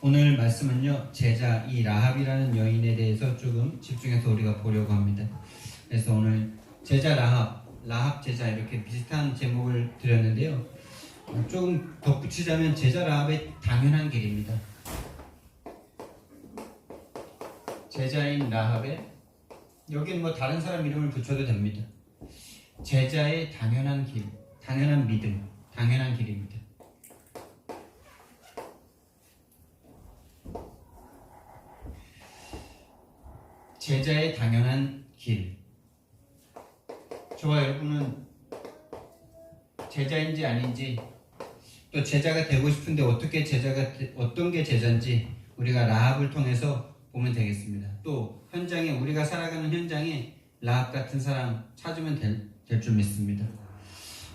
오늘 말씀은요, 제자 이 라합이라는 여인에 대해서 조금 집중해서 우리가 보려고 합니다. 그래서 오늘 제자 라합 제자 이렇게 비슷한 제목을 드렸는데요. 조금 덧붙이자면 제자 라합의 당연한 길입니다. 제자인 라합의, 여기는 뭐 다른 사람 이름을 붙여도 됩니다. 제자의 당연한 길, 당연한 믿음, 당연한 길입니다. 제자의 당연한 길. 저와 여러분은 제자인지 아닌지, 또 제자가 되고 싶은데 어떤 게 제자인지 우리가 라합을 통해서 보면 되겠습니다. 또 현장에, 우리가 살아가는 현장에 라합 같은 사람 찾으면 될 줄 믿습니다.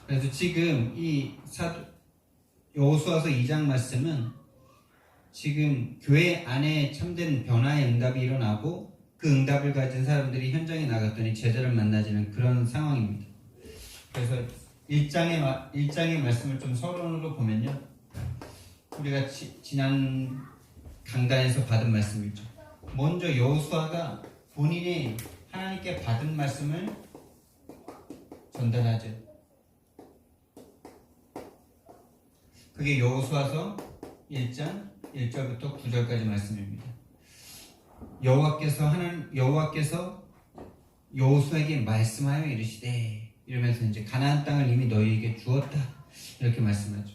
그래서 지금 이 여호수아서 2장 말씀은 지금 교회 안에 참된 변화의 응답이 일어나고 그 응답을 가진 사람들이 현장에 나갔더니 제자를 만나지는 그런 상황입니다. 그래서 1장의 말씀을 좀 서론으로 보면요, 우리가 지난 강단에서 받은 말씀이죠. 먼저 여호수아가 본인이 하나님께 받은 말씀을 전달하죠. 그게 여호수아서 1장 1절부터 9절까지 말씀입니다. 여호와께서 여호수아에게 말씀하여 이르시되, 이러면서 이제 가나안 땅을 이미 너희에게 주었다, 이렇게 말씀하죠.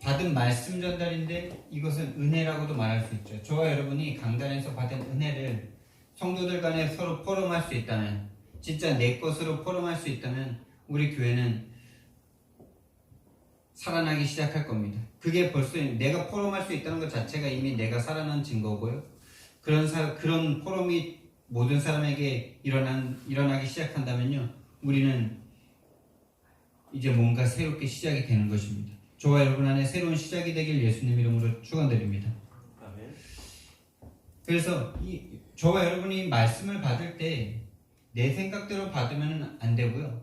받은 말씀 전달인데 이것은 은혜라고도 말할 수 있죠. 저와 여러분이 강단에서 받은 은혜를 성도들 간에 서로 포럼할 수 있다면, 진짜 내 것으로 포럼할 수 있다면 우리 교회는 살아나기 시작할 겁니다. 그게 벌써 내가 포럼할 수 있다는 것 자체가 이미 내가 살아난 증거고요. 그런 포럼이 모든 사람에게 일어나기 시작한다면요, 우리는 이제 뭔가 새롭게 시작이 되는 것입니다. 저와 여러분 안에 새로운 시작이 되길 예수님 이름으로 축원드립니다. 그래서 저와 여러분이 말씀을 받을 때 내 생각대로 받으면 안 되고요.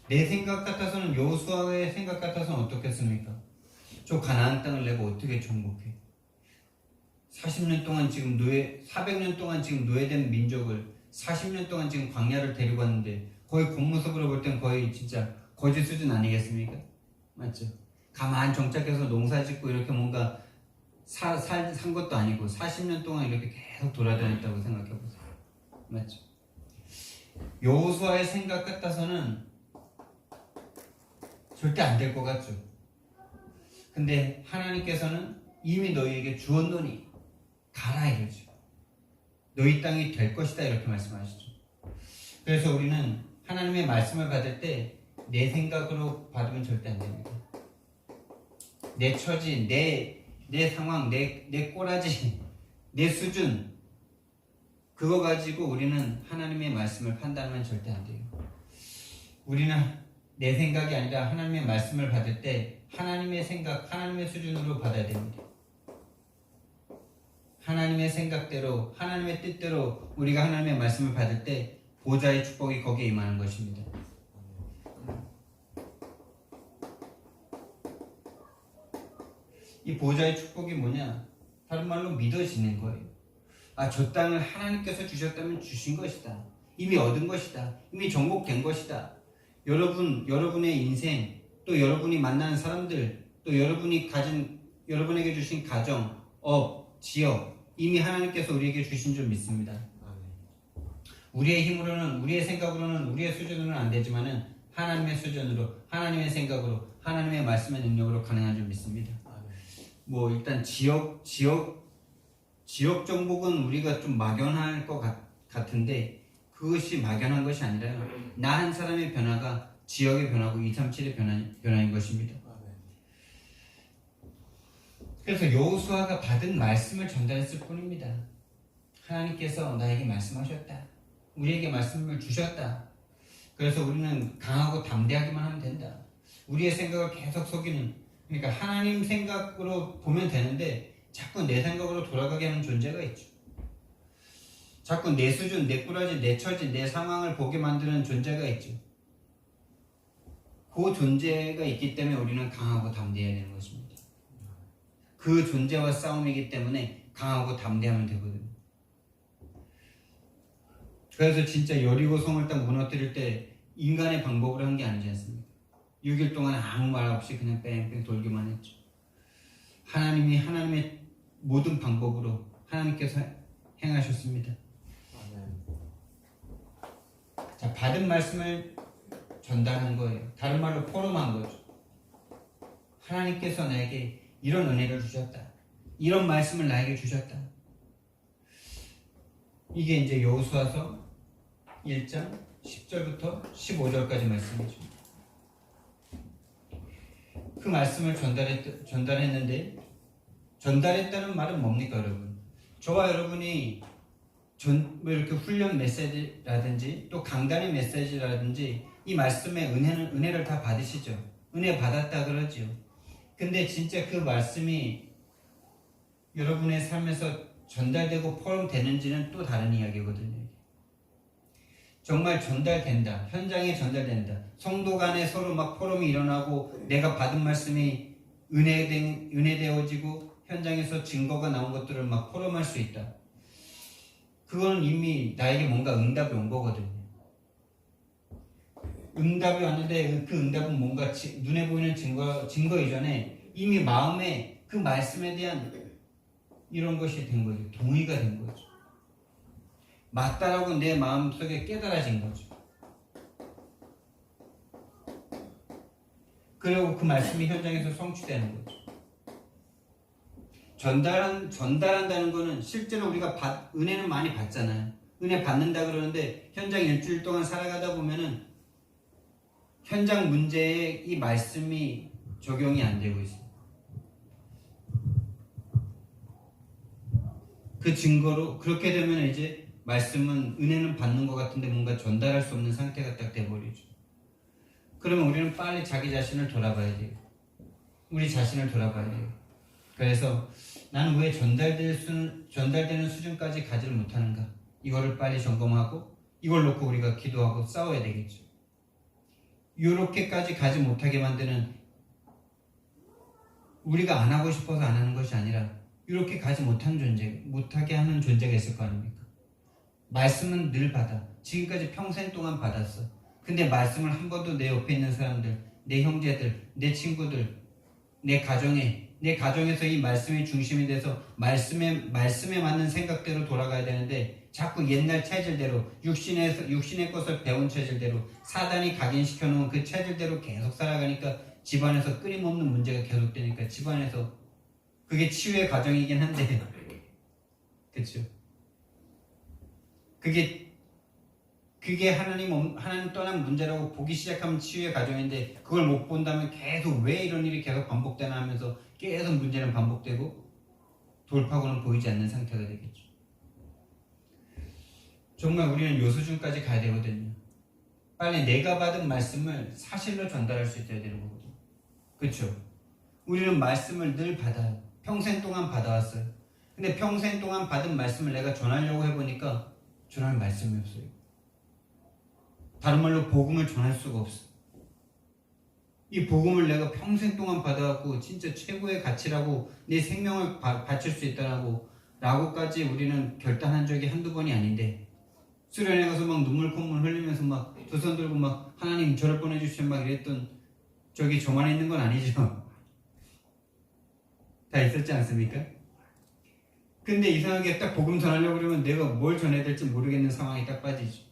내 생각 같아서는, 여호수아의 생각 같아서는 어떻겠습니까? 저 가나안 땅을 내가 어떻게 정복해? 400년 동안 지금 노예된 민족을 40년 동안 지금 광야를 데리고 왔는데, 거의 겉모습으로 볼 땐 거의 진짜 거지 수준 아니겠습니까? 맞죠? 가만 정착해서 농사 짓고 이렇게 뭔가 산 것도 아니고 40년 동안 이렇게 계속 돌아다녔다고 생각해보세요. 맞죠? 여호수아의 생각 같아서는 절대 안 될 것 같죠? 근데 하나님께서는 이미 너희에게 주었노니 가라, 이러죠. 너희 땅이 될 것이다, 이렇게 말씀하시죠. 그래서 우리는 하나님의 말씀을 받을 때 내 생각으로 받으면 절대 안 됩니다. 내 처지, 내 상황, 내 꼬라지, 내 수준, 그거 가지고 우리는 하나님의 말씀을 판단하면 절대 안 돼요. 우리는 내 생각이 아니라 하나님의 말씀을 받을 때 하나님의 생각, 하나님의 수준으로 받아야 됩니다. 하나님의 생각대로, 하나님의 뜻대로 우리가 하나님의 말씀을 받을 때 보좌의 축복이 거기에 임하는 것입니다. 이 보좌의 축복이 뭐냐? 다른 말로 믿어지는 거예요. 저 땅을 하나님께서 주셨다면 주신 것이다. 이미 얻은 것이다. 이미 정복된 것이다. 여러분의 인생, 또 여러분이 만나는 사람들, 또 여러분에게 주신 가정, 업, 지역, 이미 하나님께서 우리에게 주신 줄 믿습니다. 우리의 힘으로는, 우리의 생각으로는, 우리의 수준으로는 안 되지만은 하나님의 수준으로, 하나님의 생각으로, 하나님의 말씀의 능력으로 가능한 줄 믿습니다. 뭐 일단 지역 정복은 우리가 좀 막연할 것 같은데, 그것이 막연한 것이 아니라 나 한 사람의 변화가 지역의 변화고 237의 변화인 것입니다. 그래서 여호수아가 받은 말씀을 전달했을 뿐입니다. 하나님께서 나에게 말씀하셨다. 우리에게 말씀을 주셨다. 그래서 우리는 강하고 담대하기만 하면 된다. 우리의 생각을 계속 속이는, 그러니까 하나님 생각으로 보면 되는데 자꾸 내 생각으로 돌아가게 하는 존재가 있죠. 자꾸 내 수준, 내 꾸라지, 내 처지, 내 상황을 보게 만드는 존재가 있죠. 그 존재가 있기 때문에 우리는 강하고 담대해야 되는 것입니다. 그 존재와 싸움이기 때문에 강하고 담대하면 되거든요. 그래서 진짜 여리고 성을 딱 무너뜨릴 때 인간의 방법으로 한 게 아니지 않습니까? 6일 동안 아무 말 없이 그냥 뺑뺑 돌기만 했죠. 하나님이 하나님의 모든 방법으로 하나님께서 행하셨습니다. 자, 받은 말씀을 전달한 거예요. 다른 말로 포럼한 거죠. 하나님께서 나에게 이런 은혜를 주셨다. 이런 말씀을 나에게 주셨다. 이게 이제 여호수아서 1장 10절부터 15절까지 말씀이죠. 그 말씀을 전달했는데, 전달했다는 말은 뭡니까, 여러분? 저와 여러분이 뭐 이렇게 훈련 메시지라든지 또 강단의 메시지라든지 이 말씀의 은혜를 다 받으시죠. 은혜 받았다 그러죠. 근데 진짜 그 말씀이 여러분의 삶에서 전달되고 포럼되는지는 또 다른 이야기거든요. 정말 전달된다. 현장에 전달된다. 성도 간에 서로 막 포럼이 일어나고 내가 받은 말씀이 은혜되어지고 현장에서 증거가 나온 것들을 막 포럼할 수 있다. 그건 이미 나에게 뭔가 응답이 온 거거든요. 응답이 왔는데 그 응답은 뭔가 눈에 보이는 증거 이전에 이미 마음에 그 말씀에 대한 이런 것이 된 거죠. 동의가 된 거죠. 맞다라고 내 마음속에 깨달아진 거죠. 그리고 그 말씀이 현장에서 성취되는 거죠. 전달한다는 거는 실제로 우리가 은혜는 많이 받잖아요. 은혜 받는다 그러는데 현장 일주일 동안 살아가다 보면은 현장 문제에 이 말씀이 적용이 안 되고 있어요. 그 증거로 그렇게 되면 이제 말씀은 은혜는 받는 것 같은데 뭔가 전달할 수 없는 상태가 딱 돼버리죠. 그러면 우리는 빨리 자기 자신을 돌아봐야 돼요. 우리 자신을 돌아봐야 돼요. 그래서 나는 왜 전달되는 수준까지 가지를 못하는가? 이거를 빨리 점검하고 이걸 놓고 우리가 기도하고 싸워야 되겠죠. 이렇게까지 가지 못하게 만드는, 우리가 안 하고 싶어서 안 하는 것이 아니라 이렇게 가지 못하게 하는 존재가 있을 거 아닙니까? 말씀은 늘 받아. 지금까지 평생 동안 받았어. 근데 말씀을 한 번도 내 옆에 있는 사람들, 내 형제들, 내 친구들, 내 가정에서 이 말씀이 중심이 돼서 말씀에 맞는 생각대로 돌아가야 되는데 자꾸 옛날 체질대로 육신의 것을 배운 체질대로 사단이 각인시켜 놓은 그 체질대로 계속 살아가니까 집안에서 끊임없는 문제가 계속되니까 집안에서 그게 치유의 과정이긴 한데 그렇죠? 그게 하나님 떠난 문제라고 보기 시작하면 치유의 과정인데 그걸 못 본다면 계속 왜 이런 일이 계속 반복되나 하면서 계속 문제는 반복되고 돌파구는 보이지 않는 상태가 되겠죠. 정말 우리는 요 수준까지 가야 되거든요. 빨리 내가 받은 말씀을 사실로 전달할 수 있어야 되는 거거든요. 그렇죠? 우리는 말씀을 늘 받아요. 평생 동안 받아왔어요. 근데 평생 동안 받은 말씀을 내가 전하려고 해보니까 전할 말씀이 없어요. 다른 말로 복음을 전할 수가 없어. 이 복음을 내가 평생 동안 받아갖고 진짜 최고의 가치라고 내 생명을 바칠 수 있다라고 라고까지 우리는 결단한 적이 한두 번이 아닌데 수련회 가서 막 눈물 콧물 흘리면서 막 두 손 들고 막 하나님 저를 보내주시오 막 이랬던 저기 저만 있는 건 아니죠. 다 있었지 않습니까? 근데 이상하게 딱 복음 전하려고 그러면 내가 뭘 전해야 될지 모르겠는 상황이 딱 빠지죠.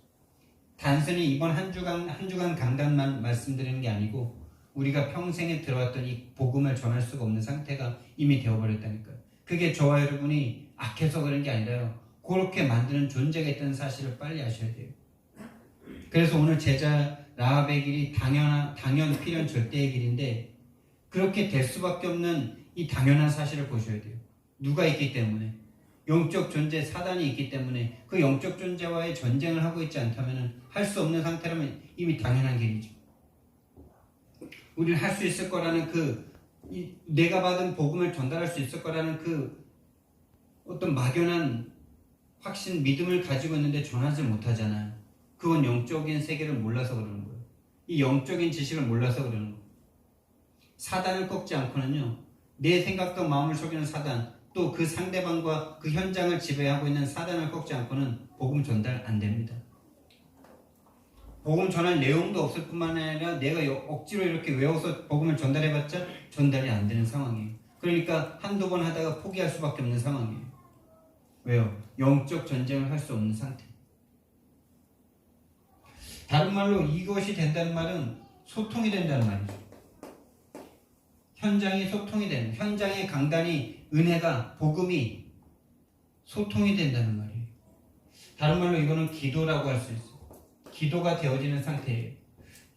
단순히 이번 한 주간 강단만 말씀드리는 게 아니고 우리가 평생에 들어왔던 이 복음을 전할 수가 없는 상태가 이미 되어버렸다니까요. 그게 저와 여러분이 악해서 그런 게 아니라요. 그렇게 만드는 존재가 있다는 사실을 빨리 아셔야 돼요. 그래서 오늘 제자 라합의 길이 당연 필연 절대의 길인데 그렇게 될 수밖에 없는 이 당연한 사실을 보셔야 돼요. 누가 있기 때문에. 영적 존재 사단이 있기 때문에 그 영적 존재와의 전쟁을 하고 있지 않다면 할 수 없는 상태라면 이미 당연한 길이죠. 우리는 할 수 있을 거라는 내가 받은 복음을 전달할 수 있을 거라는 그 어떤 막연한 확신, 믿음을 가지고 있는데 전하지 못하잖아요. 그건 영적인 세계를 몰라서 그러는 거예요. 이 영적인 지식을 몰라서 그러는 거예요. 사단을 꺾지 않고는요. 내 생각과 마음을 속이는 사단, 또 그 상대방과 그 현장을 지배하고 있는 사단을 꺾지 않고는 복음 전달 안 됩니다. 복음 전할 내용도 없을 뿐만 아니라 내가 억지로 이렇게 외워서 복음을 전달해봤자 전달이 안 되는 상황이에요. 그러니까 한두 번 하다가 포기할 수밖에 없는 상황이에요. 왜요? 영적 전쟁을 할 수 없는 상태. 다른 말로 이것이 된다는 말은 소통이 된다는 말이죠. 현장이 소통이 되는, 현장의 강단이, 은혜가, 복음이 소통이 된다는 말이에요. 다른 말로 이거는 기도라고 할 수 있어요. 기도가 되어지는 상태예요.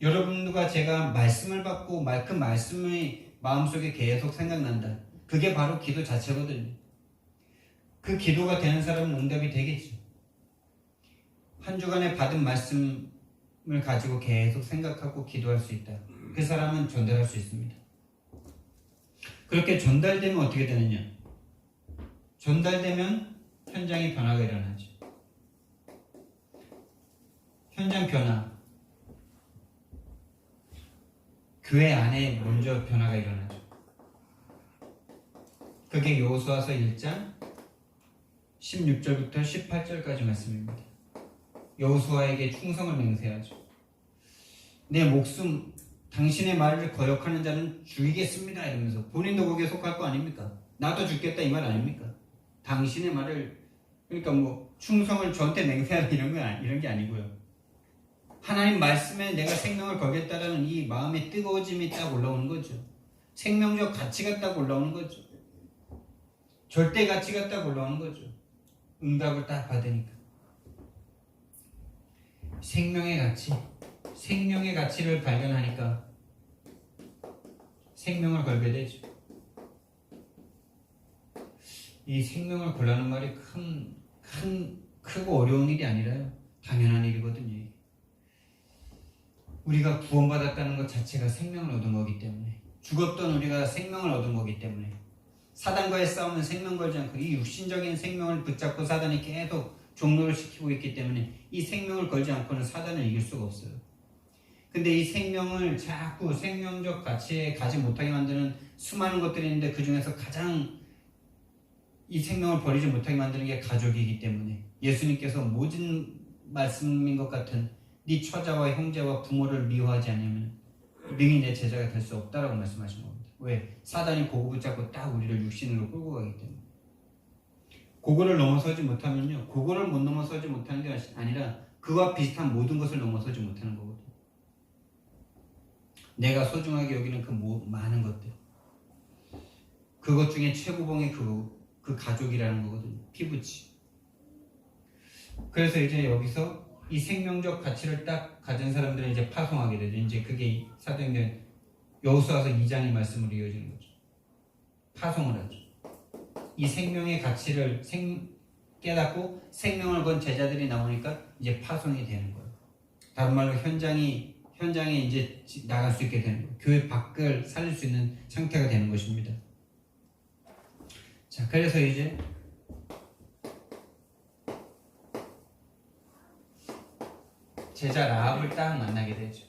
여러분과 제가 말씀을 받고 그 말씀이 마음속에 계속 생각난다. 그게 바로 기도 자체거든요. 그 기도가 되는 사람은 응답이 되겠죠. 한 주간에 받은 말씀을 가지고 계속 생각하고 기도할 수 있다. 그 사람은 전달할 수 있습니다. 그렇게 전달되면 어떻게 되느냐? 전달되면 현장의 변화가 일어나죠. 현장 변화. 교회 안에 먼저 변화가 일어나죠. 그게 여호수아서 1장 16절부터 18절까지 말씀입니다. 여호수아에게 충성을 맹세하죠. 내 목숨, 당신의 말을 거역하는 자는 죽이겠습니다. 이러면서 본인도 거기에 속할 거 아닙니까? 나도 죽겠다 이 말 아닙니까? 당신의 말을, 그러니까 뭐 충성을 저한테 맹세하라 이런 게 아니고요. 하나님 말씀에 내가 생명을 걸겠다라는 이 마음의 뜨거워짐이 딱 올라오는 거죠. 생명적 가치가 딱 올라오는 거죠. 절대 가치가 딱 올라오는 거죠. 응답을 딱 받으니까. 생명의 가치, 생명의 가치를 발견하니까 생명을 걸게 되죠. 이 생명을 걸라는 말이 크고 어려운 일이 아니라요. 당연한 일이거든요. 우리가 구원받았다는 것 자체가 생명을 얻은 거기 때문에, 죽었던 우리가 생명을 얻은 거기 때문에, 사단과의 싸움은 생명 걸지 않고 이 육신적인 생명을 붙잡고 사단이 계속 종로를 시키고 있기 때문에 이 생명을 걸지 않고는 사단을 이길 수가 없어요. 근데 이 생명을 자꾸 생명적 가치에 가지 못하게 만드는 수많은 것들이 있는데 그 중에서 가장 이 생명을 버리지 못하게 만드는 게 가족이기 때문에 예수님께서 모든 말씀인 것 같은 네 처자와 형제와 부모를 미워하지 않으면 능히 내 제자가 될 수 없다라고 말씀하신 겁니다. 왜? 사단이 그거 붙잡고 딱 우리를 육신으로 끌고 가기 때문에. 그거를 넘어서지 못하면요, 그거를 못 넘어서지 못하는 게 아니라 그와 비슷한 모든 것을 넘어서지 못하는 거거든요. 내가 소중하게 여기는 그 많은 것들, 그것 중에 최고봉이 그 가족이라는 거거든요. 피부치. 그래서 이제 여기서 이 생명적 가치를 딱 가진 사람들은 이제 파송하게 되죠. 이제 그게 사도행전 여호수아서 2장의 말씀으로 이어지는 거죠. 파송을 하죠. 이 생명의 가치를 깨닫고 생명을 건 제자들이 나오니까 이제 파송이 되는 거예요. 다른 말로 현장에 이제 나갈 수 있게 되는 거예요. 교회 밖을 살릴 수 있는 상태가 되는 것입니다. 자, 그래서 이제 제자 라합을 딱 만나게 되죠.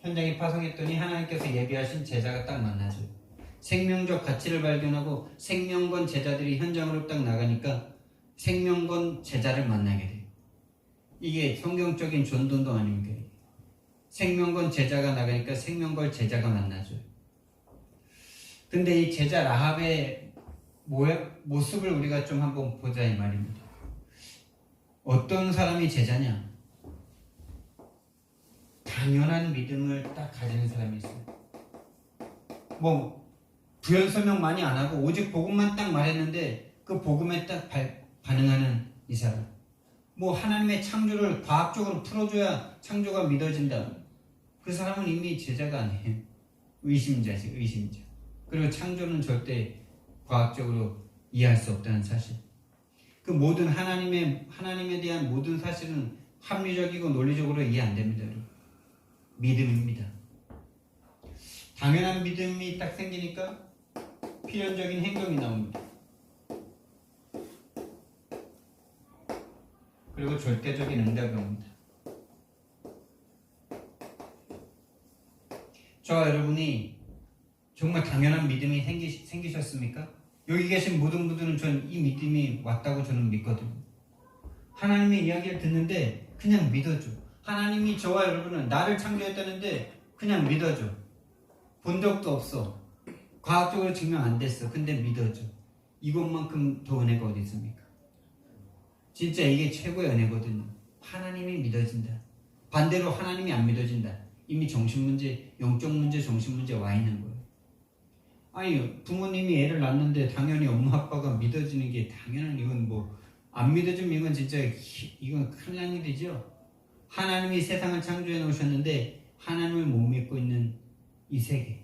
현장에 파송했더니 하나님께서 예비하신 제자가 딱 만나죠. 생명적 가치를 발견하고 생명건 제자들이 현장으로 딱 나가니까 생명건 제자를 만나게 돼요. 이게 성경적인 전도도 아닙니까? 생명건 제자가 나가니까 생명걸 제자가 만나죠. 근데 이 제자 라합의 모습을 우리가 좀 한번 보자 이 말입니다. 어떤 사람이 제자냐? 당연한 믿음을 딱 가지는 사람이 있어요. 뭐 부연 설명 많이 안 하고 오직 복음만 딱 말했는데 그 복음에 딱 반응하는 이 사람. 뭐 하나님의 창조를 과학적으로 풀어줘야 창조가 믿어진다. 그 사람은 이미 제자가 아니에요. 의심자지, 의심자. 그리고 창조는 절대 과학적으로 이해할 수 없다는 사실. 그 모든 하나님에 대한 모든 사실은 합리적이고 논리적으로 이해 안 됩니다. 믿음입니다. 당연한 믿음이 딱 생기니까 필연적인 행동이 나옵니다. 그리고 절대적인 응답이 옵니다. 저와 여러분이 정말 당연한 믿음이 생기셨습니까? 여기 계신 모든 분들은 전 이 믿음이 왔다고 저는 믿거든요. 하나님의 이야기를 듣는데 그냥 믿어줘. 하나님이 저와 여러분은 나를 창조했다는데 그냥 믿어줘. 본 적도 없어. 과학적으로 증명 안 됐어. 근데 믿어줘. 이것만큼 더 은혜가 어디 있습니까? 진짜 이게 최고의 은혜거든요. 하나님이 믿어진다. 반대로 하나님이 안 믿어진다. 이미 정신문제, 영적 문제, 정신문제 와 있는 거예요. 아니, 부모님이 애를 낳는데 당연히 엄마 아빠가 믿어지는 게 당연한, 이건 뭐 안 믿어지면 이건 진짜 이건 큰일 난 일이죠. 하나님이 세상을 창조해 놓으셨는데 하나님을 못 믿고 있는 이 세계,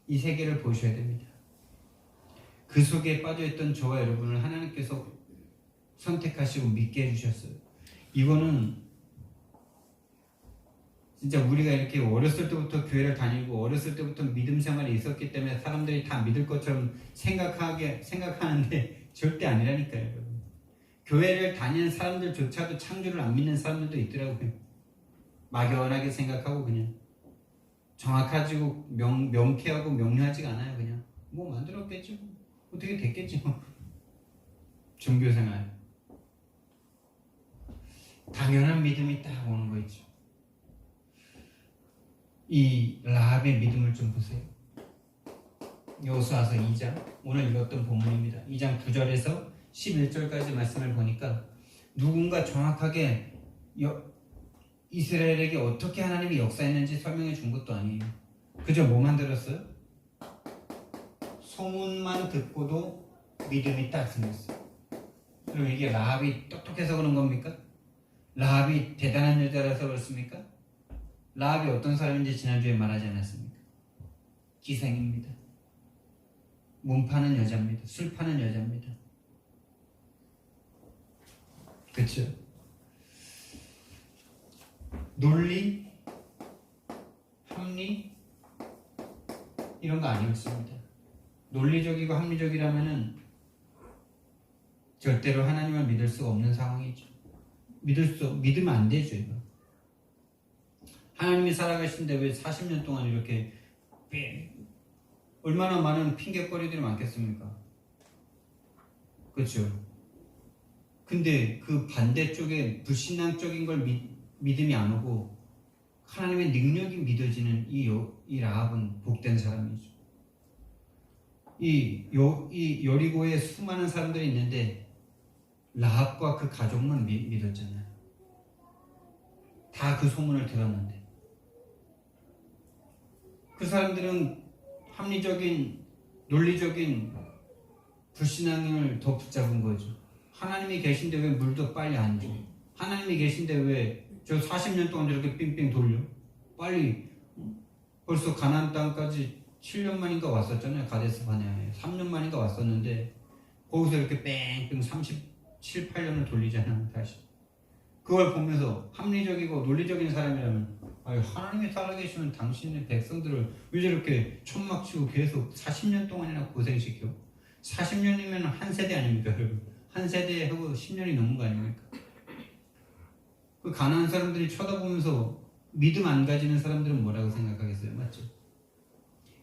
이 세계를 보셔야 됩니다. 그 속에 빠져있던 저와 여러분을 하나님께서 선택하시고 믿게 해주셨어요. 이거는 진짜 우리가 이렇게 어렸을 때부터 교회를 다니고 어렸을 때부터 믿음 생활이 있었기 때문에 사람들이 다 믿을 것처럼 생각하는데 절대 아니라니까요, 여러분. 교회를 다니는 사람들조차도 창조를 안 믿는 사람들도 있더라고요. 막연하게 생각하고 그냥 정확하지고 명쾌하고 명료하지가 않아요. 그냥 뭐 만들었겠지, 어떻게 됐겠지, 종교생활. 당연한 믿음이 딱 오는 거 있죠. 이 라합의 믿음을 좀 보세요. 여호수아서 2장, 오늘 읽었던 본문입니다. 2장 9절에서 11절까지 말씀을 보니까 누군가 정확하게 이스라엘에게 어떻게 하나님이 역사했는지 설명해 준 것도 아니에요. 그저 뭐 만들었어요? 소문만 듣고도 믿음이 딱 생겼어요. 그럼 이게 라합이 똑똑해서 그런 겁니까? 라합이 대단한 여자라서 그렇습니까? 라합이 어떤 사람인지 지난주에 말하지 않았습니까? 기생입니다. 몸 파는 여자입니다. 술 파는 여자입니다. 그렇죠? 논리, 합리 이런 거 아니었습니다. 논리적이고 합리적이라면은 절대로 하나님을 믿을 수가 없는 상황이죠. 믿으면 안 되죠, 이거. 하나님이 살아계신데 왜 40년 동안 이렇게 얼마나 많은 핑계거리들이 많겠습니까? 그렇죠? 근데 그 반대쪽에 불신앙적인 걸 믿음이 안 오고 하나님의 능력이 믿어지는 이 라합은 복된 사람이죠. 이 여리고에 수많은 사람들이 있는데 라합과 그 가족만 믿었잖아요. 다 그 소문을 들었는데 그 사람들은 합리적인, 논리적인 불신앙을 더 붙잡은 거죠. 하나님이 계신데 왜 물도 빨리 안 줘? 하나님이 계신데 왜 저 40년 동안 저렇게 빙빙 돌려? 빨리, 벌써 가나안 땅까지 7년 만인가 왔었잖아요. 가데스 바네아에 3년 만인가 왔었는데 거기서 이렇게 뺑뺑 37, 8년을 돌리잖아요. 다시 그걸 보면서 합리적이고 논리적인 사람이라면 하나님이 살아계시면 당신의 백성들을 왜 저렇게 천막 치고 계속 40년 동안이나 고생시켜? 40년이면 한 세대 아닙니까, 여러분? 한 세대에 하고 10년이 넘은 거 아닙니까? 그 가난한 사람들이 쳐다보면서 믿음 안 가지는 사람들은 뭐라고 생각하겠어요? 맞죠?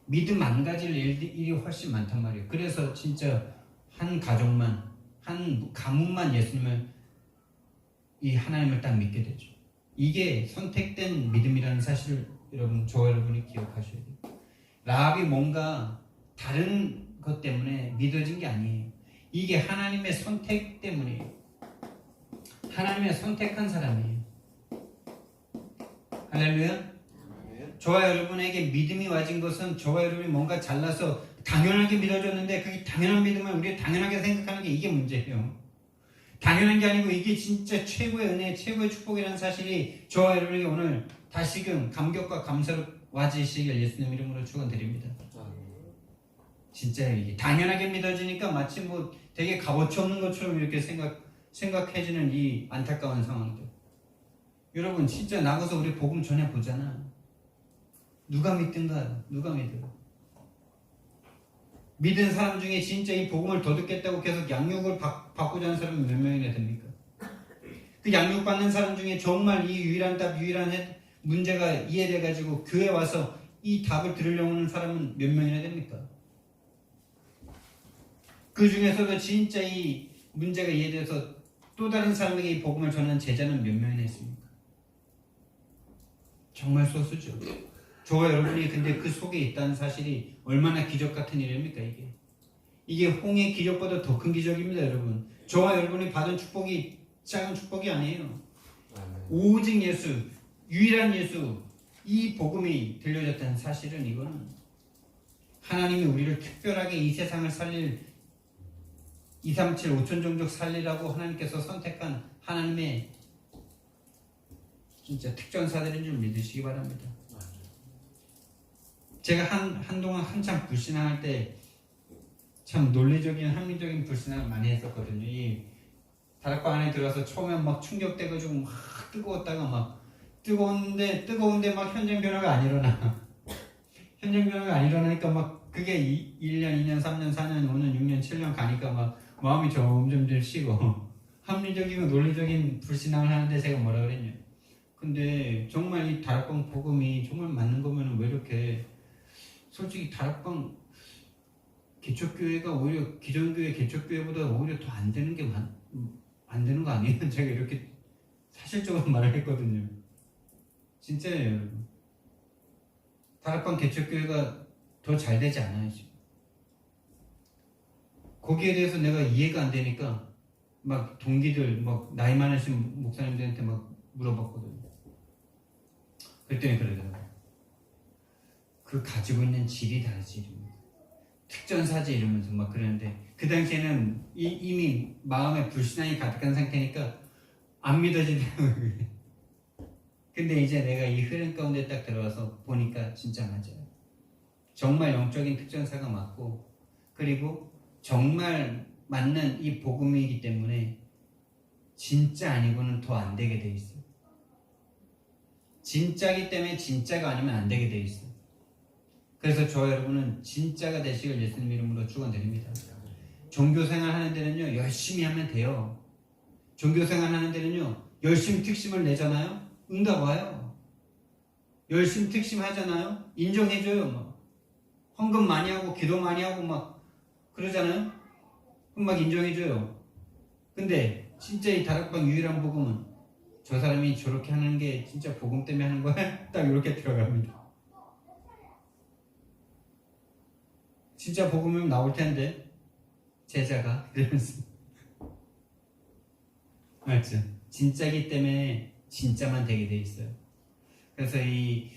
믿음 안 가질 일이 훨씬 많단 말이에요. 그래서 진짜 한 가족만, 한 가문만 예수님을, 이 하나님을 딱 믿게 되죠. 이게 선택된 믿음이라는 사실을 여러분, 저와 여러분이 기억하셔야 돼요. 라합이 뭔가 다른 것 때문에 믿어진 게 아니에요. 이게 하나님의 선택 때문이에요. 하나님의 선택한 사람이에요. 할렐루야. 저와 여러분에게 믿음이 와진 것은 저와 여러분이 뭔가 잘나서 당연하게 믿어졌는데 그게 당연한 믿음을 우리가 당연하게 생각하는 게 이게 문제예요. 당연한 게 아니고 이게 진짜 최고의 은혜, 최고의 축복이라는 사실이 저와 여러분에게 오늘 다시금 감격과 감사로 와지시길 예수님 이름으로 축원드립니다. 진짜 이게 당연하게 믿어지니까 마치 뭐 되게 값어치 없는 것처럼 이렇게 생각해지는 이 안타까운 상황들. 여러분 진짜 나가서 우리 복음 전해보잖아. 누가 믿든가, 누가 믿어. 믿은 사람 중에 진짜 이 복음을 더 듣겠다고 계속 양육을 받고자 하는 사람은 몇 명이나 됩니까? 그 양육받는 사람 중에 정말 이 유일한 답, 유일한 문제가 이해돼가지고 교회 와서 이 답을 들으려고 하는 사람은 몇 명이나 됩니까? 그 중에서도 진짜 이 문제가 이해돼서 또 다른 사람에게 이 복음을 전하는 제자는 몇 명이나 있습니까? 정말 소수죠. 저와 여러분이 근데 그 속에 있다는 사실이 얼마나 기적 같은 일입니까 이게? 이게 홍해 기적보다 더 큰 기적입니다, 여러분. 저와 여러분이 받은 축복이 작은 축복이 아니에요. 오직 예수, 유일한 예수, 이 복음이 들려졌다는 사실은 이거는 하나님이 우리를 특별하게 이 세상을 살릴 237 5천 종족 살리라고 하나님께서 선택한 하나님의 진짜 특전사들인 줄 믿으시기 바랍니다. 제가 한동안 한참 불신앙할 때 참 논리적인 합리적인 불신앙을 많이 했었거든요. 이 다락방 안에 들어가서 처음에 막 충격돼가지고 막 뜨거웠다가 막 뜨거운데 막 현장 변화가 안 일어나. 현장 변화가 안 일어나니까 막 그게 1년, 2년, 3년, 4년, 5년, 6년, 7년 가니까 막 마음이 점점 식어. 합리적이고 논리적인 불신앙을 하는데 제가 뭐라 그랬냐. 근데 정말 이 다락방 복음이 정말 맞는 거면 왜 이렇게 솔직히 다락방 개척교회가 오히려 기존교회 개척교회보다 오히려 더 안 되는 게 안 되는 거 아니에요? 제가 이렇게 사실적으로 말을 했거든요. 진짜예요, 여러분. 다락방 개척교회가 더 잘 되지 않아요, 지금. 거기에 대해서 내가 이해가 안 되니까 막 동기들, 막 나이 많으신 목사님들한테 막 물어봤거든요. 그랬더니 그러더라고요. 그 가지고 있는 질이 다르지. 특전사지 이러면서 막 그러는데 그 당시에는 이미 마음에 불신앙이 가득한 상태니까 안 믿어지더라고요. 근데 이제 내가 이 흐름 가운데 딱 들어와서 보니까 진짜 맞아요. 정말 영적인 특전사가 맞고 그리고 정말 맞는 이 복음이기 때문에 진짜 아니고는 더 안 되게 돼 있어요. 진짜기 때문에 진짜가 아니면 안 되게 돼 있어요. 그래서 저와 여러분은 진짜가 되시길 예수님 이름으로 축원드립니다. 종교생활 하는 데는요 열심히 하면 돼요. 종교생활 하는 데는요 열심히 특심을 내잖아요. 응답 와요. 열심히 특심 하잖아요. 인정해줘요. 막 헌금 많이 하고 기도 많이 하고 막 그러잖아요. 그럼 막 인정해줘요. 근데 진짜 이 다락방 유일한 복음은 저 사람이 저렇게 하는 게 진짜 복음 때문에 하는 거야? 딱 이렇게 들어갑니다. 진짜 복음이면 나올 텐데 제자가 이러면서 맞죠? 진짜기 때문에 진짜만 되게 돼 있어요. 그래서 이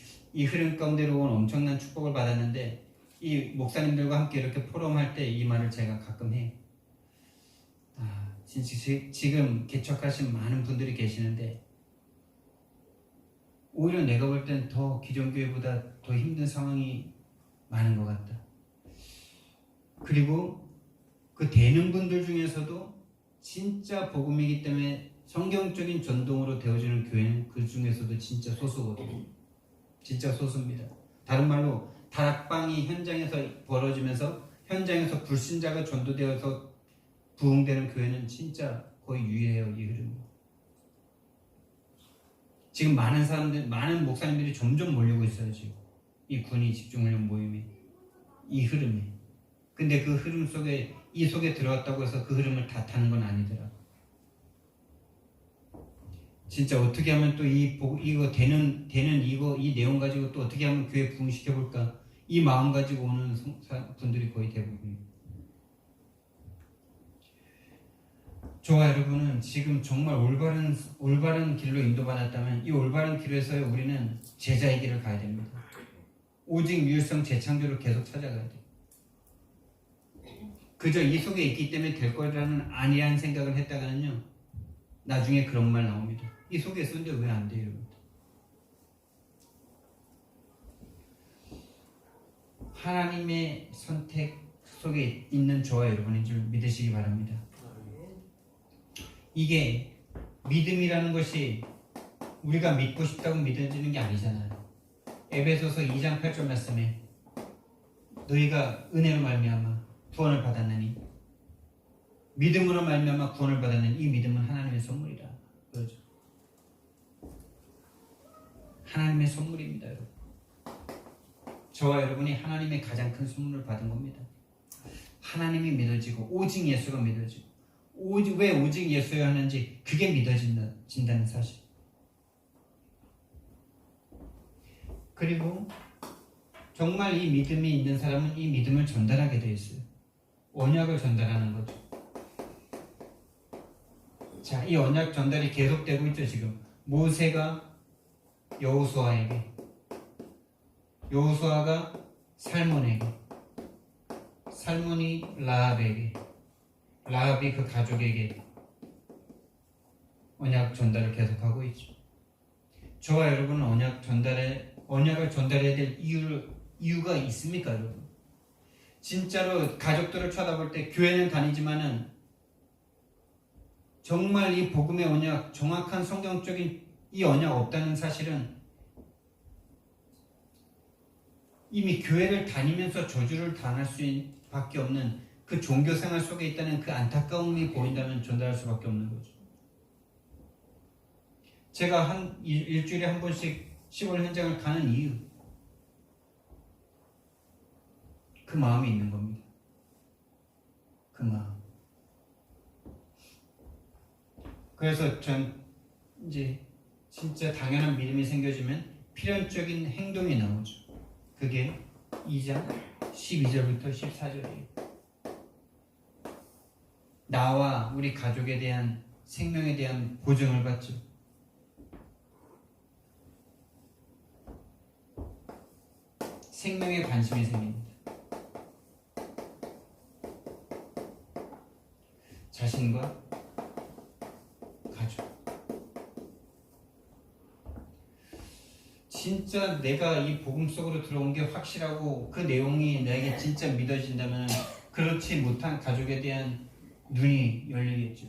흐름 가운데로 온 엄청난 축복을 받았는데 이 목사님들과 함께 이렇게 포럼할 때 이 말을 제가 가끔 해요. 진짜 지금 개척하신 많은 분들이 계시는데 오히려 내가 볼 땐 더 기존교회보다 더 힘든 상황이 많은 것 같다. 그리고 그 되는 분들 중에서도 진짜 복음이기 때문에 성경적인 전동으로 되어지는 교회는 그 중에서도 진짜 소수거든요. 진짜 소수입니다. 다른 말로 다락방이 현장에서 벌어지면서 현장에서 불신자가 전도되어서 부흥되는 교회는 진짜 거의 유일해요. 이 흐름이. 지금 많은 목사님들이 점점 몰리고 있어요. 지금 이 군이 집중훈련 모임이 이 흐름이. 근데 그 흐름 속에 이 속에 들어왔다고 해서 그 흐름을 다 타는 건 아니더라. 진짜 어떻게 하면 또 이거 되는 이 내용 가지고 또 어떻게 하면 교회 부흥시켜 볼까? 이 마음 가지고 오는 분들이 거의 대부분이에요. 저와 여러분은 지금 정말 올바른 길로 인도받았다면 이 올바른 길에서 우리는 제자의 길을 가야 됩니다. 오직 유일성 재창조를 계속 찾아가야 돼요. 그저 이 속에 있기 때문에 될 거라는 안일한 생각을 했다가는요 나중에 그런 말 나옵니다. 이 속에 있었는데 왜 안 돼요? 하나님의 선택 속에 있는 저와 여러분인 줄 믿으시기 바랍니다. 이게 믿음이라는 것이 우리가 믿고 싶다고 믿어지는 게 아니잖아요. 에베소서 2장 8절 말씀에 너희가 은혜로 말미암아 구원을 받았느니 믿음으로 말미암아 구원을 받았느니 이 믿음은 하나님의 선물이라 그러죠. 하나님의 선물입니다, 여러분. 저와 여러분이 하나님의 가장 큰 선물을 받은 겁니다. 하나님이 믿어지고 오직 예수가 믿어지고 왜 오직 예수여야 하는지 그게 믿어진다는 사실. 그리고 정말 이 믿음이 있는 사람은 이 믿음을 전달하게 되어 있어요. 언약을 전달하는 거죠. 자, 이 언약 전달이 계속되고 있죠. 지금 모세가 여호수아에게, 여호수아가 살몬에게, 살몬이 라합에게, 라합이 그 가족에게 언약 전달을 계속하고 있죠. 저와 여러분은 언약을 전달해야 될 이유가 있습니까, 여러분? 진짜로 가족들을 쳐다볼 때 교회는 다니지만은 정말 이 복음의 언약, 정확한 성경적인 이 언약 없다는 사실은 이미 교회를 다니면서 저주를 당할 수밖에 없는 그 종교 생활 속에 있다는 그 안타까움이 보인다면 전달할 수밖에 없는 거죠. 제가 일주일에 한 번씩 시골 현장을 가는 이유, 그 마음이 있는 겁니다. 그 마음. 그래서 전 이제 진짜 당연한 믿음이 생겨지면 필연적인 행동이 나오죠. 그게 2장 12절부터 14절이에요. 나와 우리 가족에 대한 생명에 대한 보증을 받죠. 생명에 관심이 생깁니다. 자신과 가족. 진짜 내가 이 복음 속으로 들어온 게 확실하고 그 내용이 나에게 진짜 믿어진다면 그렇지 못한 가족에 대한 눈이 열리겠죠.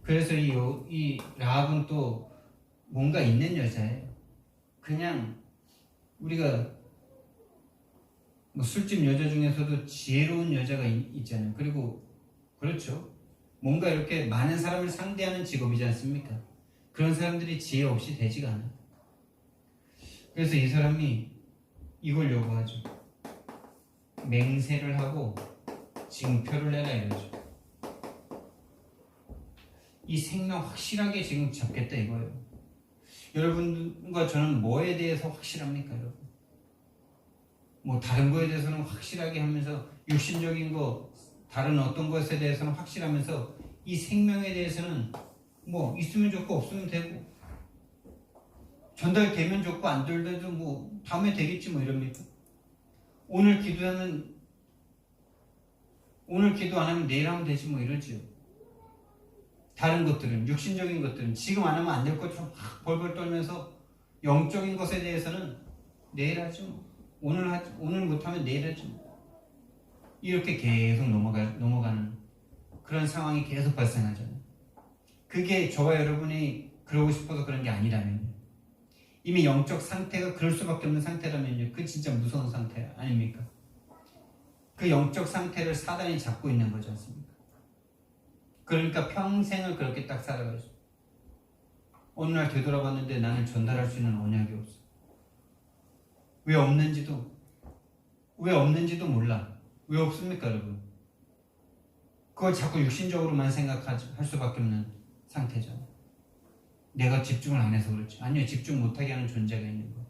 그래서 이 라합은 또 뭔가 있는 여자예요. 그냥 우리가 뭐 술집 여자 중에서도 지혜로운 여자가 있잖아요. 그리고 그렇죠. 뭔가 이렇게 많은 사람을 상대하는 직업이지 않습니까? 그런 사람들이 지혜 없이 되지가 않아요. 그래서 이 사람이 이걸 요구하죠. 맹세를 하고 징표를 내라 이러죠. 이 생명 확실하게 지금 잡겠다 이거예요. 여러분과 저는 뭐에 대해서 확실합니까, 여러분? 뭐 다른 거에 대해서는 확실하게 하면서 육신적인 거, 다른 어떤 것에 대해서는 확실하면서 이 생명에 대해서는 뭐 있으면 좋고 없으면 되고 전달되면 좋고 안 되더라도 뭐 다음에 되겠지 뭐 이럽니까? 오늘 기도 안 하면 내일 하면 되지 뭐 이러죠. 다른 것들은, 육신적인 것들은 지금 안 하면 안 될 것처럼 막 벌벌 떨면서 영적인 것에 대해서는 내일 하죠. 오늘 못하면 내일 하죠. 이렇게 계속 넘어가는 그런 상황이 계속 발생하잖아요. 그게 저와 여러분이 그러고 싶어서 그런 게 아니라면요. 이미 영적 상태가 그럴 수밖에 없는 상태라면요. 그 진짜 무서운 상태 아닙니까? 그 영적 상태를 사단이 잡고 있는 거지 않습니까? 그러니까 평생을 그렇게 딱 살아가죠. 어느 날 되돌아봤는데 나는 전달할 수 있는 언약이 없어. 왜 없는지도 몰라. 왜 없습니까, 여러분? 그걸 자꾸 육신적으로만 생각할 수밖에 없는 상태잖아요. 내가 집중을 안 해서 그렇지. 아니요, 집중 못하게 하는 존재가 있는 거예요.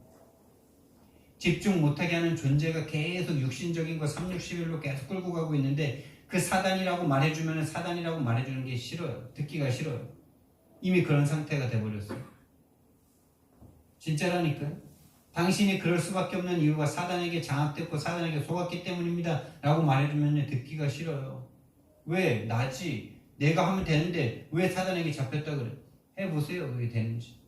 집중 못하게 하는 존재가 계속 육신적인 거 361로 계속 끌고 가고 있는데 그 사단이라고 말해주면 사단이라고 말해주는 게 싫어요. 듣기가 싫어요. 이미 그런 상태가 돼버렸어요. 진짜라니까요. 당신이 그럴 수밖에 없는 이유가 사단에게 장악됐고 사단에게 속았기 때문입니다 라고 말해주면 듣기가 싫어요. 왜? 나지. 내가 하면 되는데 왜 사단에게 잡혔다 그래? 해보세요. 그게 되는지.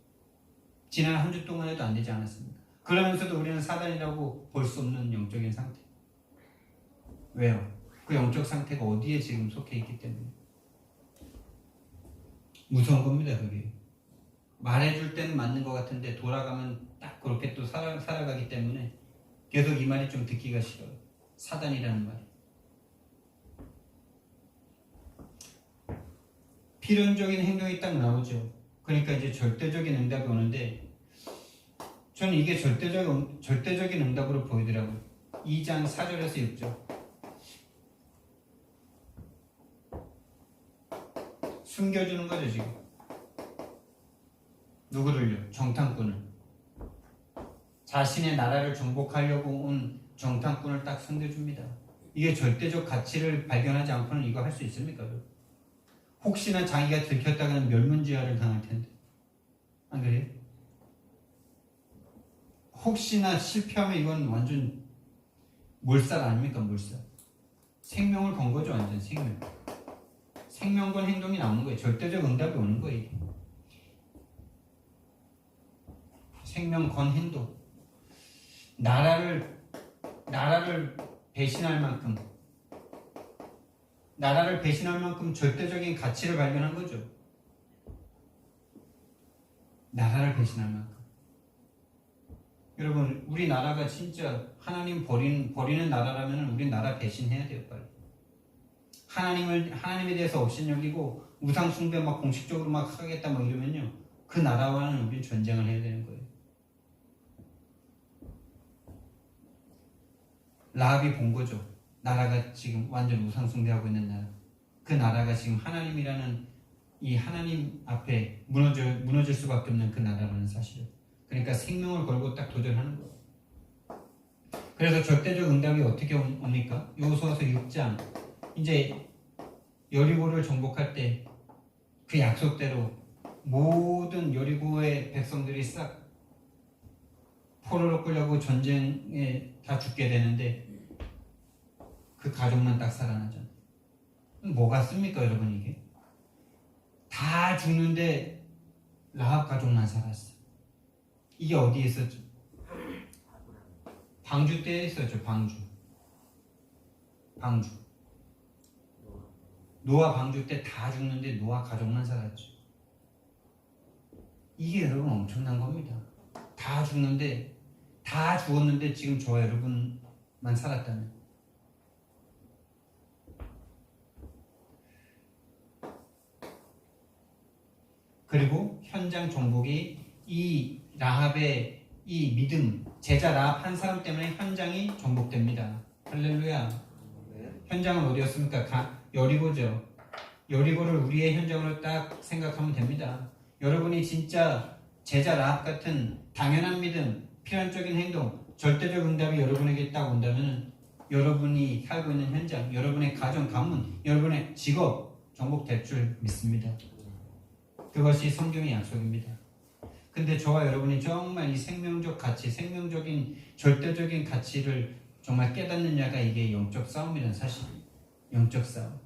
지난 한 주 동안 해도 안 되지 않았습니까? 그러면서도 우리는 사단이라고 볼 수 없는 영적인 상태. 왜요? 그 영적 상태가 어디에 지금 속해 있기 때문에. 무서운 겁니다. 그게. 말해줄 때는 맞는 것 같은데 돌아가면 딱 그렇게 또 살아가기 때문에 계속 이 말이 좀 듣기가 싫어요. 사단이라는 말이. 필연적인 행동이 딱 나오죠. 그러니까 이제 절대적인 응답이 오는데 저는 이게 절대적인 응답으로 보이더라고요. 2장 4절에서 6절. 숨겨주는 거죠 지금. 누구를요? 정탐꾼을. 자신의 나라를 정복하려고 온 정탐꾼을 딱 숨겨줍니다. 이게 절대적 가치를 발견하지 않고는 이거 할 수 있습니까? 혹시나 자기가 들켰다가는 멸문지화를 당할 텐데. 안 그래요? 혹시나 실패하면 이건 완전 몰살 아닙니까? 몰살. 생명을 건 거죠. 완전 생명. 생명 건 행동이 나오는 거예요. 절대적 응답이 오는 거예요. 생명 건 행동. 나라를 배신할 만큼 절대적인 가치를 발견한 거죠. 나라를 배신할 만큼. 여러분, 우리나라가 진짜 하나님 버리는 나라라면 우리 나라 배신해야 돼요, 빨리. 하나님에 대해서 업신여기고 우상 숭배 막 공식적으로 막 하겠다 막 이러면요, 그 나라와는 우리 전쟁을 해야 되는 거예요. 라합이 본 거죠. 나라가 지금 완전 우상 숭배하고 있는 나라. 그 나라가 지금 하나님이라는 이 하나님 앞에 무너질 수밖에 없는 그 나라라는 사실. 그러니까 생명을 걸고 딱 도전하는 거예요. 그래서 절대적 응답이 어떻게 옵니까? 여호수아서 6장. 이제 여리고를 정복할 때 그 약속대로 모든 여리고의 백성들이 싹 포로로 끌려고 전쟁에 다 죽게 되는데 그 가족만 딱 살아나잖아요. 뭐 같습니까, 여러분? 이게 다 죽는데 라합 가족만 살았어. 이게 어디에 있었죠? 방주 때에 있었죠. 방주. 노아 방주 때 다 죽는데 노아 가족만 살았죠. 이게 여러분 엄청난 겁니다. 다 죽었는데 지금 저와 여러분만 살았다면. 그리고 현장 정복이 이 라합의 이 믿음, 제자 라합 한 사람 때문에 현장이 정복됩니다. 할렐루야. 현장은 어디였습니까? 여리고죠. 여리고를 우리의 현장으로 딱 생각하면 됩니다. 여러분이 진짜 제자 라합 같은 당연한 믿음, 필연적인 행동, 절대적 응답이 여러분에게 딱 온다면 여러분이 살고 있는 현장, 여러분의 가정, 가문, 여러분의 직업 정복될 줄 믿습니다. 그것이 성경의 약속입니다. 근데 저와 여러분이 정말 이 생명적 가치, 생명적인 절대적인 가치를 정말 깨닫느냐가 이게 영적 싸움이라는 사실. 영적 싸움.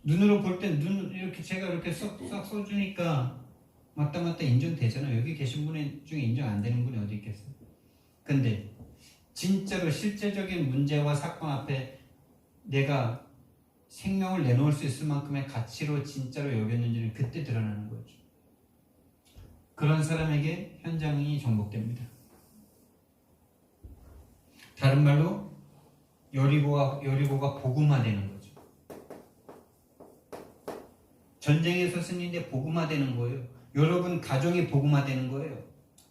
눈으로 볼 땐 이렇게 제가 이렇게 쏙 써주니까 맞다 인정되잖아요. 여기 계신 분 중에 인정 안 되는 분이 어디 있겠어요? 근데 진짜로 실제적인 문제와 사건 앞에 내가 생명을 내놓을 수 있을 만큼의 가치로 진짜로 여겼는지는 그때 드러나는 거죠. 그런 사람에게 현장이 정복됩니다. 다른 말로 여리고가 복음화되는 거죠. 전쟁에서 승리인데 복음화되는 거예요. 여러분 가정이 복음화되는 거예요.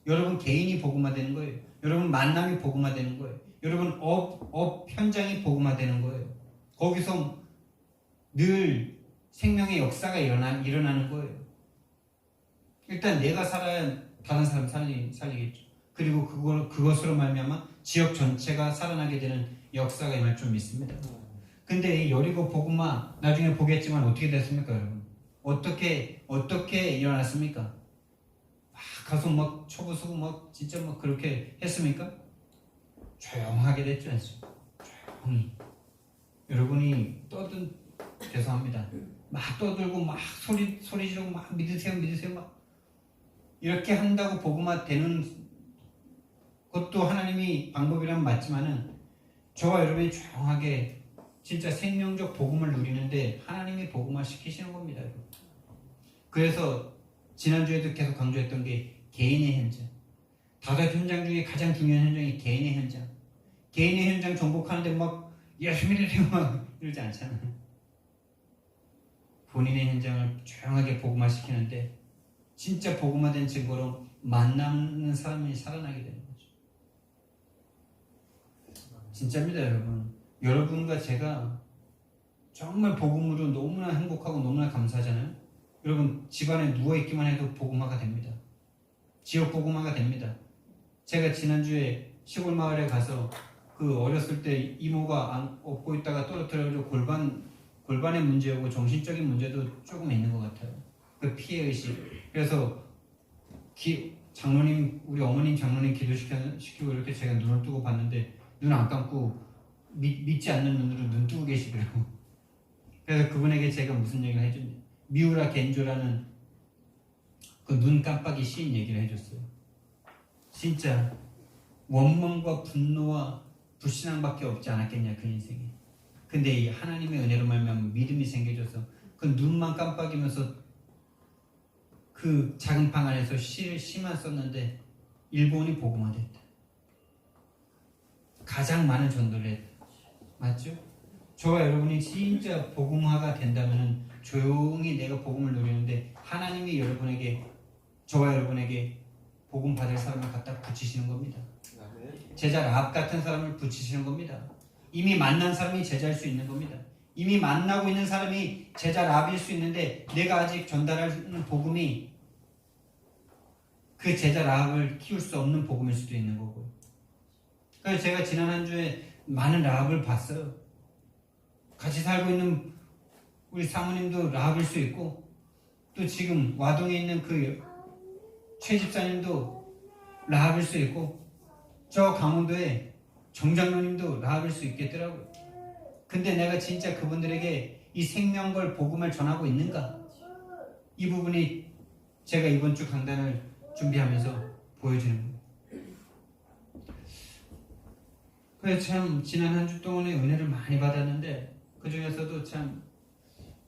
여러분 개인이 복음화되는 거예요. 여러분 만남이 복음화되는 거예요. 여러분 업 현장이 복음화되는 거예요. 거기서 늘 생명의 역사가 일어나는 거예요. 일단 내가 살아야 다른 사람 살리겠죠. 그리고 그것으로 말미암아 지역 전체가 살아나게 되는 역사가 임할 줄 믿습니다. 근데 이 여리고 복음화 나중에 보겠지만 어떻게 됐습니까, 여러분? 어떻게 일어났습니까? 막 가서 막 쳐부수고 막 진짜 막 그렇게 했습니까? 조용하게 됐죠. 조용히. 여러분이 죄송합니다. 막 떠들고 막 소리 지르고 막 믿으세요 막 이렇게 한다고 복음화 되는 것도 하나님이 방법이라면 맞지만은 저와 여러분이 조용하게 진짜 생명적 복음을 누리는데 하나님이 복음화 시키시는 겁니다. 그래서 지난주에도 계속 강조했던 게 개인의 현장. 5 현장 중에 가장 중요한 현장이 개인의 현장. 개인의 현장 정복하는데 막 열심히 막 이러지 않잖아요. 본인의 현장을 조용하게 복음화시키는데 진짜 복음화된 증거로 만나는 사람이 살아나게 되는 거죠. 진짜입니다, 여러분. 여러분과 제가 정말 복음으로 너무나 행복하고 너무나 감사하잖아요. 여러분 집안에 누워있기만 해도 복음화가 됩니다. 지역 복음화가 됩니다. 제가 지난주에 시골 마을에 가서 그 어렸을 때 이모가 업고 있다가 떨어뜨려서 골반의 문제고 정신적인 문제도 조금 있는 것 같아요. 그 피해의식. 그래서 장로님, 우리 어머님 장로님 기도시키고 이렇게 제가 눈을 뜨고 봤는데 눈 안 감고 믿지 않는 눈으로 눈 뜨고 계시더라고. 그래서 그분에게 제가 무슨 얘기를 해줬냐, 미우라 겐조라는 그 눈 깜빡이 시인 얘기를 해줬어요. 진짜 원망과 분노와 불신앙밖에 없지 않았겠냐 그 인생에. 근데 이 하나님의 은혜로 말미암아 믿음이 생겨져서 그 눈만 깜빡이면서 그 작은 방 안에서 시만 썼는데 일본이 복음화됐다. 가장 많은 전도를 했다. 맞죠? 저와 여러분이 진짜 복음화가 된다면 조용히 내가 복음을 누리는데 하나님이 저와 여러분에게 복음 받을 사람을 갖다 붙이시는 겁니다. 제자 라합 같은 사람을 붙이시는 겁니다. 이미 만난 사람이 제자일 수 있는 겁니다. 이미 만나고 있는 사람이 제자 라합일 수 있는데 내가 아직 전달하는 복음이 그 제자 라합을 키울 수 없는 복음일 수도 있는 거고요. 그래서 제가 지난 한 주에 많은 라합을 봤어요. 같이 살고 있는 우리 사모님도 라합일 수 있고 또 지금 와동에 있는 그 최 집사님도 라합일 수 있고 저 강원도에 정장로님도 라합일 수 있겠더라고요. 근데 내가 진짜 그분들에게 이 생명걸 복음을 전하고 있는가? 이 부분이 제가 이번 주 강단을 준비하면서 보여지는 거예요. 그래서 참 지난 한 주 동안에 은혜를 많이 받았는데 그 중에서도 참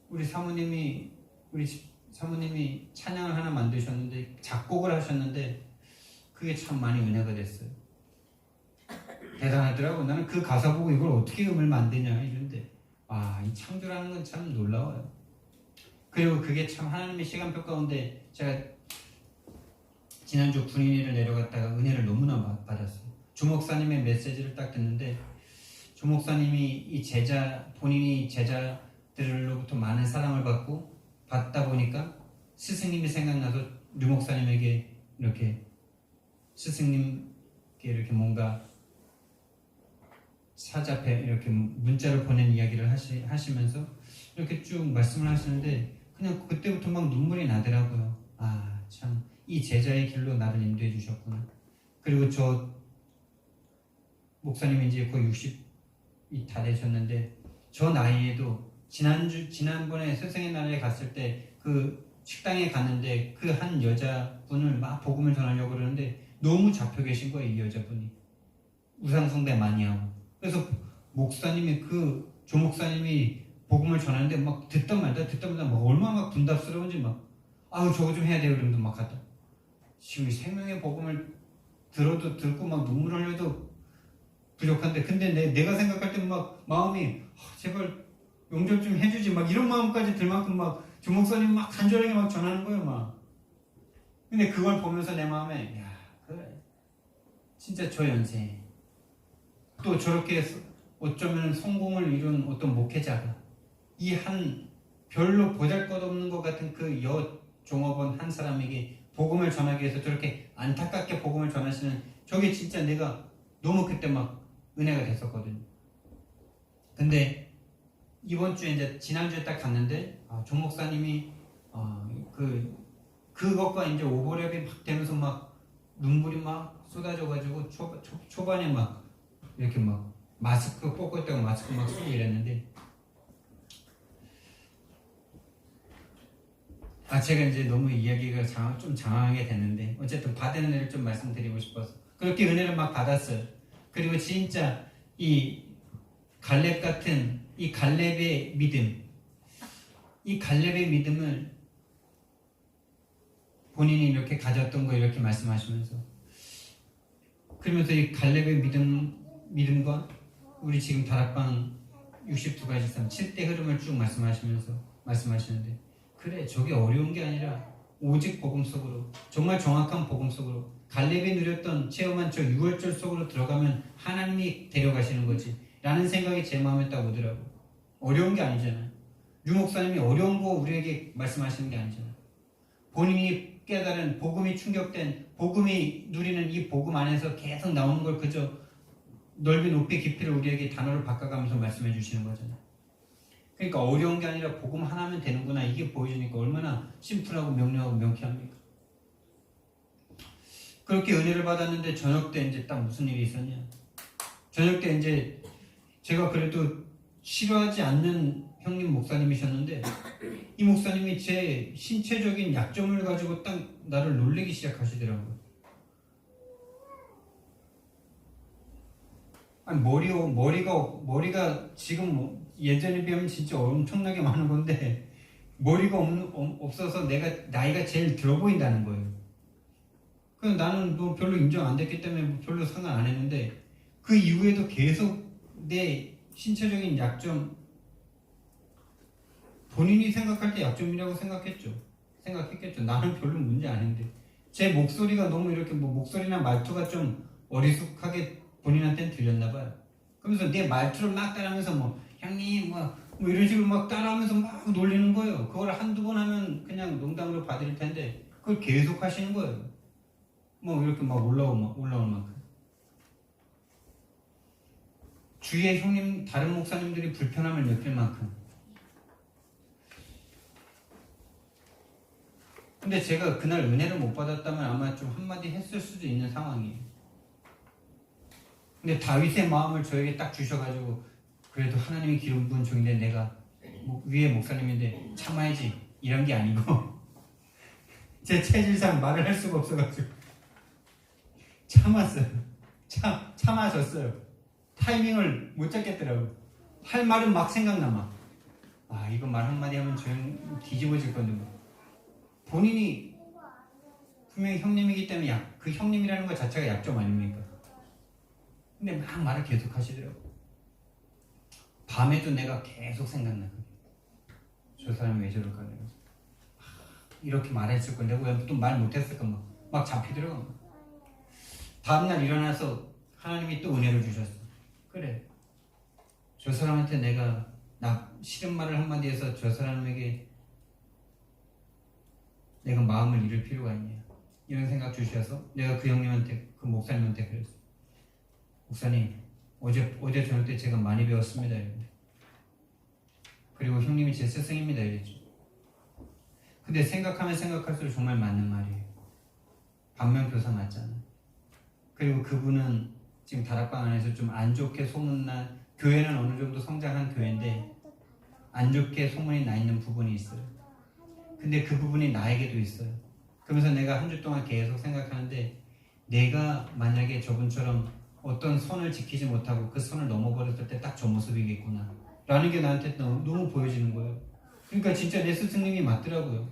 우리 사모님이 찬양을 하나 만드셨는데 작곡을 하셨는데 그게 참 많이 은혜가 됐어요. 대단하더라고. 나는 그 가사 보고 이걸 어떻게 음을 만드냐 이런데 이 창조라는 건 참 놀라워요. 그리고 그게 참 하나님의 시간표 가운데 제가 지난주 군인회를 내려갔다가 은혜를 너무나 받았어요. 조 목사님의 메시지를 딱 듣는데 조 목사님이 본인이 제자들로부터 많은 사랑을 받다 보니까 스승님이 생각나서 류 목사님에게 이렇게 스승님께 이렇게 뭔가 사자패 이렇게 문자를 보낸 이야기를 하시면서 이렇게 쭉 말씀을 하시는데 그냥 그때부터 막 눈물이 나더라고요. 참 이 제자의 길로 나를 인도해 주셨구나. 그리고 저 목사님이 이제 거의 60이 다 되셨는데 저 나이에도 지난번에 스승의 날에 갔을 때 그 식당에 갔는데 그 한 여자분을 막 복음을 전하려고 그러는데 너무 잡혀 계신 거예요. 이 여자분이 우상숭배 많이 하고. 그래서 목사님이 조 목사님이 복음을 전하는데 막 듣다 말다 막 얼마나 막 분답스러운지 저거 좀 해야 돼요 이러면서 막 갔다. 지금 생명의 복음을 듣고 막 눈물 흘려도 부족한데 근데 내가 생각할 때 막 마음이 제발 용접 좀 해주지 막 이런 마음까지 들 만큼 막 조 목사님 막 간절하게 막 전하는 거예요 막. 근데 그걸 보면서 내 마음에 그래 진짜 저 연세에 또 저렇게 어쩌면 성공을 이룬 어떤 목회자가 이 한 별로 보잘것없는 것 같은 그 종업원 한 사람에게 복음을 전하기 위해서 저렇게 안타깝게 복음을 전하시는 저게 진짜 내가 너무 그때 막 은혜가 됐었거든요. 근데 이번 주에 이제 지난주에 딱 갔는데 종 목사님이 그것과 이제 오버랩이 막 되면서 막 눈물이 막 쏟아져가지고 초반에 막 이렇게 막 마스크 뽑고 있다가 마스크 막 쓰고 이랬는데 제가 이제 너무 이야기가 좀 장황하게 됐는데 어쨌든 받은 은혜를 좀 말씀드리고 싶어서 그렇게 은혜를 막 받았어요. 그리고 진짜 이 갈렙 같은 이 갈렙의 믿음을 본인이 이렇게 가졌던 거 이렇게 말씀하시면서 그러면서 이 갈렙의 믿음과 우리 지금 다락방 62가지 삶 7대 흐름을 쭉 말씀하시는데 그래 저게 어려운 게 아니라 오직 복음 속으로, 정말 정확한 복음 속으로, 갈렙이 누렸던 체험한 저 6월절 속으로 들어가면 하나님이 데려가시는 거지 라는 생각이 제 마음에 딱 오더라고. 어려운 게 아니잖아요. 류 목사님이 어려운 거 우리에게 말씀하시는 게 아니잖아요. 본인이 깨달은 복음이 충격된, 복음이 누리는 이 복음 안에서 계속 나오는 걸 그저 넓이 높이 깊이를 우리에게 단어를 바꿔가면서 말씀해 주시는 거잖아요. 그러니까 어려운 게 아니라 복음 하나면 되는구나, 이게 보여주니까 얼마나 심플하고 명료하고 명쾌합니까? 그렇게 은혜를 받았는데 저녁 때 이제 딱 무슨 일이 있었냐? 저녁 때 이제 제가 그래도 싫어하지 않는 형님 목사님이셨는데 이 목사님이 제 신체적인 약점을 가지고 딱 나를 놀리기 시작하시더라고요. 아니 머리가 지금 예전에 비하면 진짜 엄청나게 많은 건데 머리가 없어서 내가 나이가 제일 들어 보인다는 거예요. 그래서 나는 뭐 별로 인정 안 됐기 때문에 별로 상관 안 했는데 그 이후에도 계속 내 신체적인 약점, 본인이 생각할 때 약점이라고 생각했겠죠. 나는 별로 문제 아닌데 제 목소리가 너무 이렇게 뭐 목소리나 말투가 좀 어리숙하게 본인한테는 들렸나 봐요. 그러면서 내 말투를 막 따라하면서 뭐 형님 뭐 이런 식으로 막 따라하면서 막 놀리는 거예요. 그걸 한두 번 하면 그냥 농담으로 받을 텐데 그걸 계속 하시는 거예요. 뭐 이렇게 막 올라올 만큼. 주위의 형님, 다른 목사님들이 불편함을 느낄 만큼. 근데 제가 그날 은혜를 못 받았다면 아마 좀 한마디 했을 수도 있는 상황이에요. 근데 다윗의 마음을 저에게 딱 주셔가지고 그래도 하나님이 기름 부은 종인데 내가 위에 목사님인데 참아야지 이런 게 아니고 제 체질상 말을 할 수가 없어가지고 참았어요. 참아줬어요. 타이밍을 못 잡겠더라고. 할 말은 막 생각나 막. 이거 말 한마디 하면 뒤집어질 건데 뭐. 본인이 분명히 형님이기 때문에 그 형님이라는 것 자체가 약점 아닙니까? 근데 막 말을 계속 하시더라고. 밤에도 내가 계속 생각나. 저 사람이 왜 저럴까? 이렇게 말했을 건데 왜 또 말 못했을까? 막 잡히더라고. 다음날 일어나서 하나님이 또 은혜를 주셨어. 그래, 저 사람한테 내가 싫은 말을 한마디 해서 저 사람에게 내가 마음을 잃을 필요가 있냐, 이런 생각 주셔서 내가 그 형님한테, 그 목사님한테 그랬어. 목사님, 어제 저녁 때 제가 많이 배웠습니다. 이랬는데. 그리고 형님이 제 스승입니다. 이랬죠. 근데 생각하면 생각할수록 정말 맞는 말이에요. 반면교사 맞잖아. 그리고 그분은 지금 다락방 안에서 좀 안 좋게 소문난, 교회는 어느 정도 성장한 교회인데 안 좋게 소문이 나 있는 부분이 있어요. 근데 그 부분이 나에게도 있어요. 그러면서 내가 한 주 동안 계속 생각하는데 내가 만약에 저분처럼 어떤 선을 지키지 못하고 그 선을 넘어버렸을 때 딱 저 모습이겠구나 라는 게 나한테 너무 보여지는 거예요. 그러니까 진짜 내 스승님이 맞더라고요.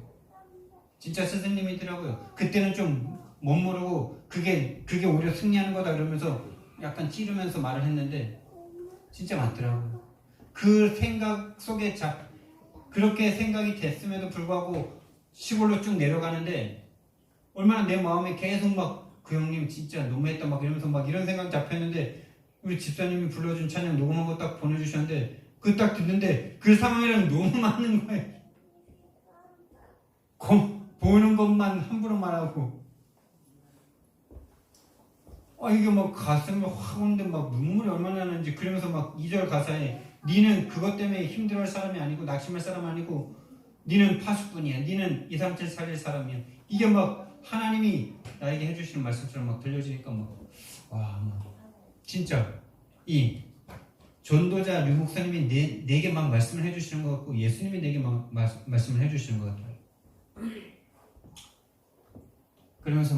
진짜 스승님이더라고요. 그때는 좀 못 모르고 그게 오히려 승리하는 거다 그러면서 약간 찌르면서 말을 했는데 진짜 맞더라고요. 그 생각 속에 그렇게 생각이 됐음에도 불구하고 시골로 쭉 내려가는데 얼마나 내 마음에 계속 막 그 형님 진짜 너무했다 막 이러면서 막 이런 생각 잡혔는데 우리 집사님이 불러준 찬양 녹음한 거 딱 보내주셨는데 그 딱 듣는데 그 상황이랑 너무 맞는 거예요. 보는 것만 함부로 말하고 이게 막 가슴에 확 오는데 막 눈물이 얼마나 나는지. 그러면서 막 2절 가사에 니는 그것 때문에 힘들어할 사람이 아니고 낙심할 사람 아니고 니는 파수꾼이야. 니는 2, 3, 7 살릴 사람이야. 이게 막 하나님이 나에게 해주시는 말씀처럼 막 들려지니까 진짜 이 전도자 류 목사님이 내게 막 말씀을 해주시는 것 같고 예수님이 내게 막 말씀을 해주시는 것 같아요. 그러면서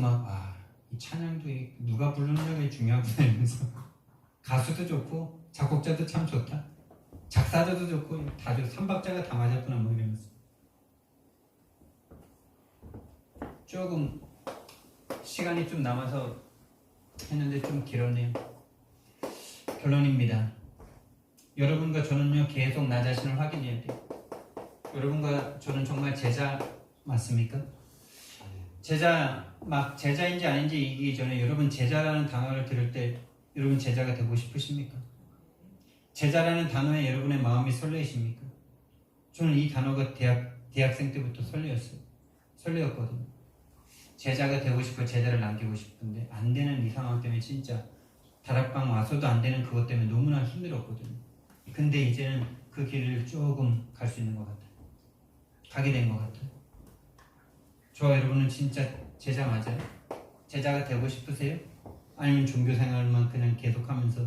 이 찬양도 누가 부르느냐가 중요하구나 이러면서 가수도 좋고 작곡자도 참 좋다, 작사자도 좋고 다 좋고 삼박자가 다 맞았구나 뭐 이러면서 조금 시간이 좀 남아서 했는데 좀 길었네요. 결론입니다. 여러분과 저는요 계속 나 자신을 확인해야 돼요. 여러분과 저는 정말 제자 맞습니까? 제자인지 아닌지 이기 전에 여러분 제자라는 단어를 들을 때 여러분 제자가 되고 싶으십니까? 제자라는 단어에 여러분의 마음이 설레십니까? 저는 이 단어가 대학생 때부터 설레었거든요. 제자가 되고 싶고 제자를 남기고 싶은데 안 되는 이 상황 때문에 진짜 다락방 와서도 안 되는 그것 때문에 너무나 힘들었거든요. 근데 이제는 그 길을 조금 갈 수 있는 것 같아요. 가게 된 것 같아요. 저와 여러분은 진짜 제자 맞아요? 제자가 되고 싶으세요? 아니면 종교 생활만 그냥 계속하면서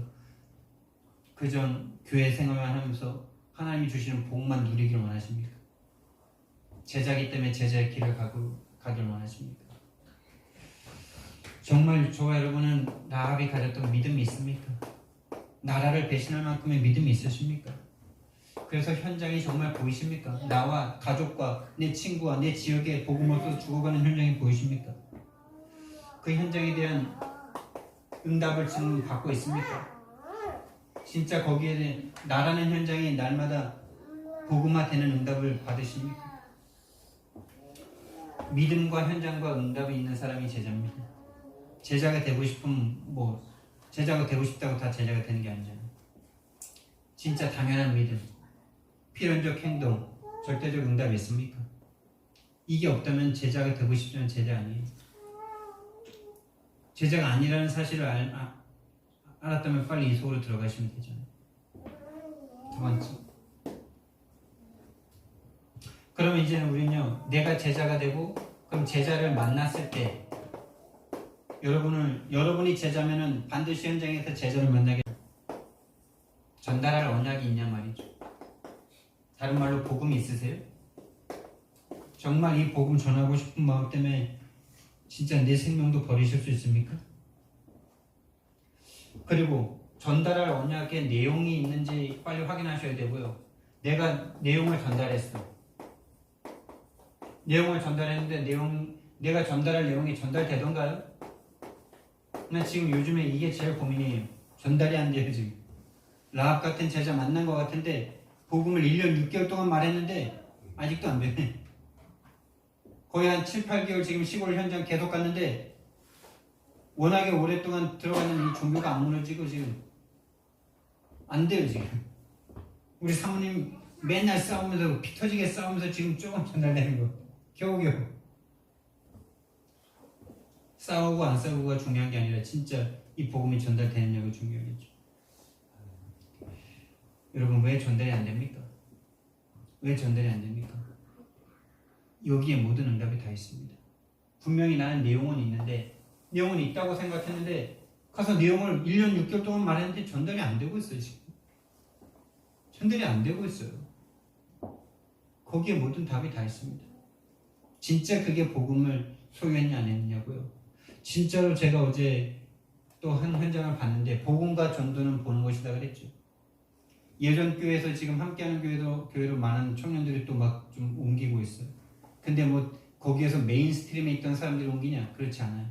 그전 교회 생활만 하면서 하나님이 주시는 복만 누리길 원하십니까? 제자기 때문에 제자의 길을 가길 원하십니까? 정말 저와 여러분은 라합이 가졌던 믿음이 있습니까? 나라를 배신할 만큼의 믿음이 있으십니까? 그래서 현장이 정말 보이십니까? 나와 가족과 내 친구와 내 지역에 복음을 써서 죽어가는 현장이 보이십니까? 그 현장에 대한 응답을 지금 받고 있습니까? 진짜 거기에 대한 나라는 현장에 날마다 복음화되는 응답을 받으십니까? 믿음과 현장과 응답이 있는 사람이 제자입니다. 제자가 되고 싶으면 제자가 되고 싶다고 다 제자가 되는 게 아니잖아요. 진짜 당연한 믿음, 필연적 행동, 절대적 응답이 있습니까? 이게 없다면 제자가 되고 싶지만 제자 아니에요. 제자가 아니라는 사실을 알았다면 빨리 이 속으로 들어가시면 되잖아요. 두 번째. 그러면 이제는 우리는요, 내가 제자가 되고, 그럼 제자를 만났을 때, 여러분이 제자면은 반드시 현장에서 제자를 만나게 전달할 언약이 있냐 말이죠. 다른 말로 복음이 있으세요? 정말 이 복음 전하고 싶은 마음 때문에 진짜 내 생명도 버리실 수 있습니까? 그리고 전달할 언약의 내용이 있는지 빨리 확인하셔야 되고요. 내가 내용을 전달했어. 내용을 전달했는데 내가 전달할 내용이 전달되던가요? 나 지금 요즘에 이게 제일 고민이에요. 전달이 안 돼요 지금. 라합 같은 제자 만난 것 같은데 복음을 1년 6개월 동안 말했는데 아직도 안 되네. 거의 한 7, 8개월 지금 시골 현장 계속 갔는데 워낙에 오랫동안 들어가는 이 종교가 안 무너지고 지금 안 돼요 지금. 우리 사모님 맨날 싸우면서 피 터지게 싸우면서 지금 조금 전달되는 거 겨우겨우. 싸우고 안 싸우고가 중요한 게 아니라 진짜 이 복음이 전달되느냐가 중요하겠죠. 여러분 왜 전달이 안 됩니까? 왜 전달이 안 됩니까? 여기에 모든 응답이 다 있습니다. 분명히 나는 내용은 있는데 내용은 있다고 생각했는데 가서 내용을 1년 6개월 동안 말했는데 전달이 안 되고 있어요 지금. 전달이 안 되고 있어요. 거기에 모든 답이 다 있습니다. 진짜 그게 복음을 소유했냐 안 했냐고요. 진짜로 제가 어제 또 한 현장을 봤는데 복음과 전도는 보는 것이다 그랬죠. 예전 교회에서 지금 함께하는 교회로 많은 청년들이 또 막 좀 옮기고 있어요. 근데 거기에서 메인스트림에 있던 사람들이 옮기냐? 그렇지 않아요.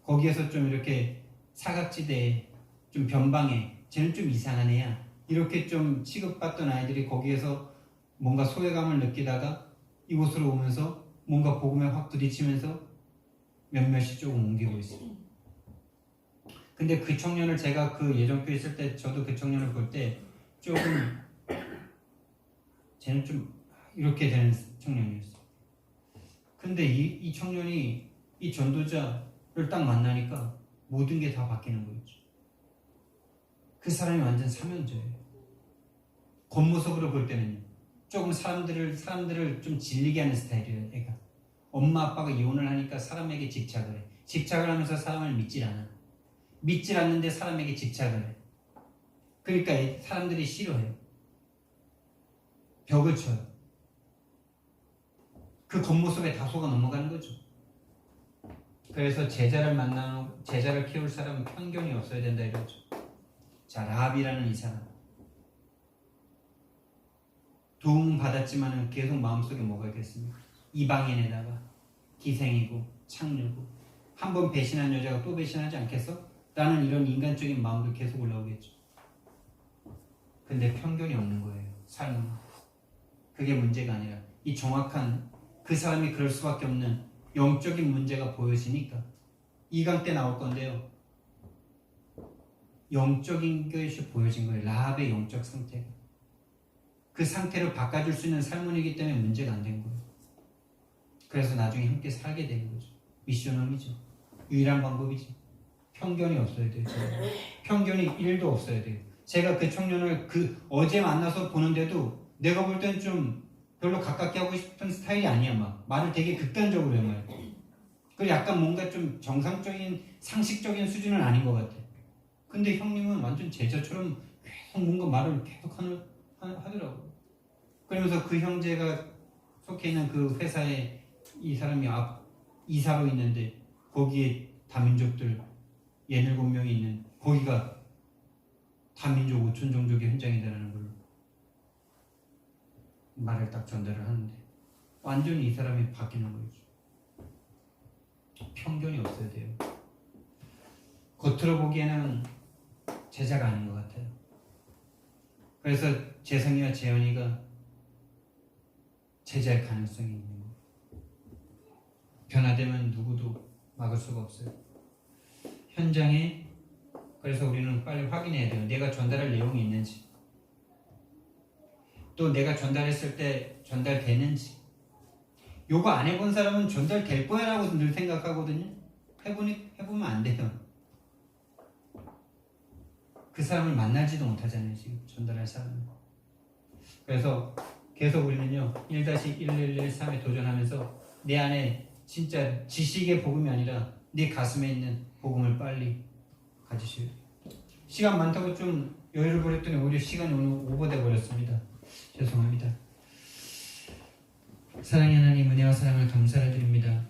거기에서 좀 이렇게 사각지대에 좀 변방에 쟤는 좀 이상한 애야 이렇게 좀 취급받던 아이들이 거기에서 뭔가 소외감을 느끼다가 이곳으로 오면서 뭔가 복음에 확 부딪히면서 몇몇이 조금 옮기고 있어요. 근데 그 청년을 제가 그 예전교회 있을 때 저도 그 청년을 볼 때 조금 쟤는 좀 이렇게 되는 청년이었어요. 근데 이 청년이 이 전도자를 딱 만나니까 모든 게 다 바뀌는 거였죠. 그 사람이 완전 사면자예요. 겉모습으로 볼 때는요. 조금 사람들을 좀 질리게 하는 스타일이에요. 애가. 엄마 아빠가 이혼을 하니까 사람에게 집착을 해. 집착을 하면서 사람을 믿질 않아. 믿질 않는데 사람에게 집착을 해. 그러니까 사람들이 싫어해요. 벽을 쳐요. 그 겉모습에 다 속아 넘어가는 거죠. 그래서 제자를 키울 사람은 편견이 없어야 된다 이러죠. 자, 라합이라는 이 사람. 도움은 받았지만 계속 마음속에 뭐가 있겠습니까? 이방인에다가 기생이고 창녀고 한 번 배신한 여자가 또 배신하지 않겠어? 라는 이런 인간적인 마음도 계속 올라오겠죠. 근데 편견이 없는 거예요. 삶은. 그게 문제가 아니라 이 정확한 그 사람이 그럴 수밖에 없는 영적인 문제가 보여지니까 2강 때 나올 건데요. 영적인 것이 보여진 거예요. 라합의 영적 상태가. 그 상태를 바꿔줄 수 있는 살문이기 때문에 문제가 안 된 거예요. 그래서 나중에 함께 살게 된 거죠. 미션홈이죠. 유일한 방법이지. 편견이 없어야 돼요. 편견이 1도 없어야 돼요. 제가 그 청년을 어제 만나서 보는데도 내가 볼 땐 좀 별로 가깝게 하고 싶은 스타일이 아니야. 막 말을 되게 극단적으로 해 말. 그리고 약간 뭔가 좀 정상적인 상식적인 수준은 아닌 것 같아. 근데 형님은 완전 제자처럼 계속 뭔가 말을 계속 하더라고요. 그러면서 그 형제가 속해 있는 그 회사에 이 사람이 이사로 있는데 거기에 다민족들 67명이 있는 거기가 다민족 5천 종족의 현장이다라는 걸 말을 딱 전달을 하는데 완전히 이 사람이 바뀌는 거죠. 편견이 없어야 돼요. 겉으로 보기에는 제자가 아닌 것 같아요. 그래서 재성이와 재현이가 제자의 가능성이 있는 거예요. 변화되면 누구도 막을 수가 없어요. 현장에 그래서 우리는 빨리 확인해야 돼요. 내가 전달할 내용이 있는지, 또 내가 전달했을 때 전달되는지. 요거 안 해본 사람은 전달될 거야 라고 늘 생각하거든요. 해보면 안 돼요. 그 사람을 만나지도 못하잖아요. 지금 전달할 사람은. 그래서 계속 우리는요 1-1113에 도전하면서 내 안에 진짜 지식의 복음이 아니라 내 가슴에 있는 복음을 빨리 가지셔야 돼요. 시간 많다고 좀 여유를 버렸더니 오히려 시간이 오늘 오버돼 버렸습니다. 죄송합니다. 사랑의 하나님, 은혜와 사랑을 감사를 드립니다.